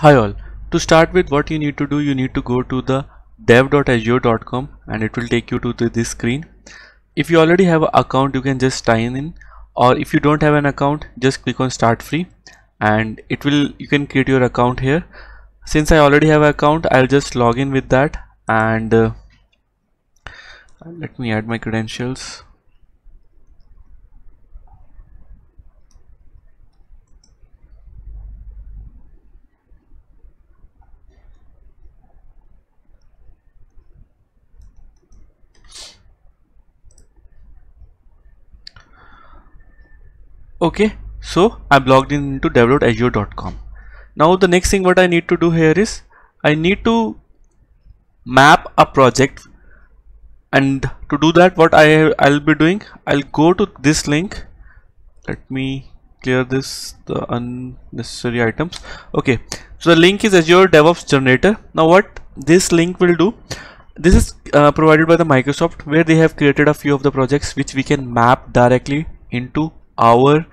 Hi all. To start with, what you need to do, you need to go to the dev.azure.com and it will take you to this screen. If you already have an account, you can just sign in, or if you don't have an account, just click on start free and you can create your account here. Since I already have an account, I'll just log in with that and let me add my credentials. Okay, so I'm logged in into dev.azure.com. Now the next thing what I need to do here is I need to map a project, and to do that what I'll be doing, I'll go to this link. Let me clear the unnecessary items. Okay, so the link is Azure DevOps Generator. Now what this link will do, this is provided by the Microsoft, where they have created a few of the projects which we can map directly into our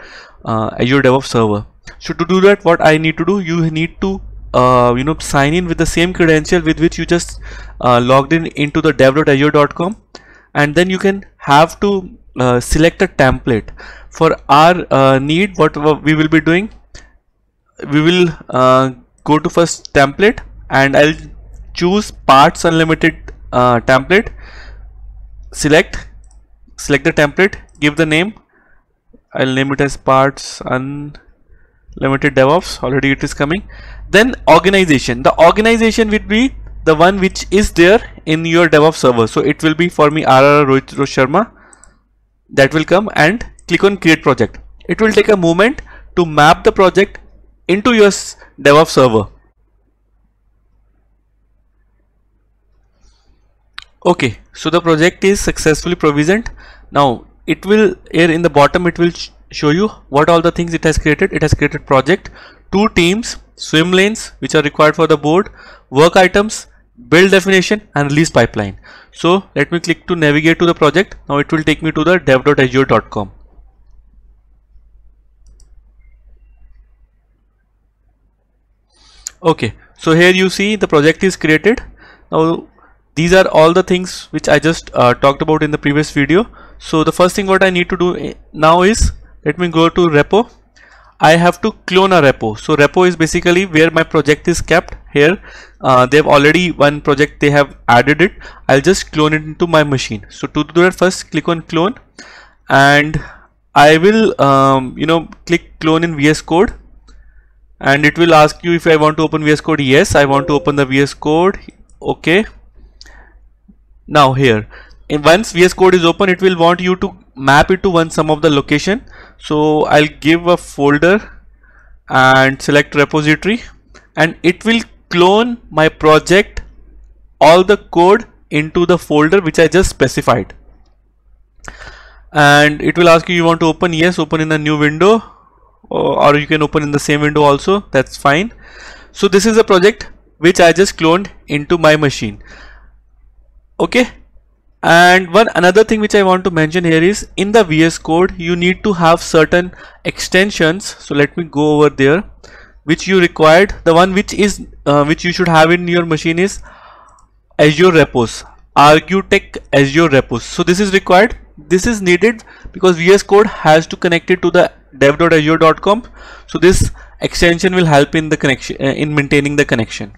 Azure DevOps server. So to do that, what I need to do, you need to sign in with the same credential with which you just logged in into the dev.azure.com, and then you can have to select a template for our need. What we will be doing, we will go to first template and I'll choose Parts Unlimited template. Select the template, give the name. I'll name it as Parts Unlimited DevOps. Already it is coming. Then organization. The organization will be the one which is there in your DevOps server. So it will be for me RR Rohit Sharma. That will come, and click on create project. It will take a moment to map the project into your DevOps server. Okay, so the project is successfully provisioned. Now it will, here in the bottom, it will show you what all the things it has created. It has created project, 2 teams, swim lanes which are required for the board, work items, build definition, and release pipeline. So let me click to navigate to the project. Now it will take me to the dev.azure.com. Okay, so here you see the project is created. Now these are all the things which I just talked about in the previous video. So the first thing what I need to do now is, let me go to repo. I have to clone a repo. So repo is basically where my project is kept. Here they have already one project, they have added it. I'll just clone it into my machine. So to do that, first click on clone, and I will click clone in VS Code, and it will ask you if I want to open VS Code. Yes, I want to open the VS Code. Okay. Now here, once VS Code is open, it will want you to map it to some of the location. So I'll give a folder and select repository, and it will clone my project, all the code into the folder which I just specified. And it will ask you want to open. Yes, open in a new window, or you can open in the same window also, that's fine. So this is a project which I just cloned into my machine. Okay, and another thing which I want to mention here is, in the VS Code you need to have certain extensions. So let me go over there, which you required. The one which you should have in your machine is Azure Repos, Argutech Azure Repos. So this is required. This is needed because VS Code has to connect it to the dev.azure.com. So this extension will help in the connection, in maintaining the connection.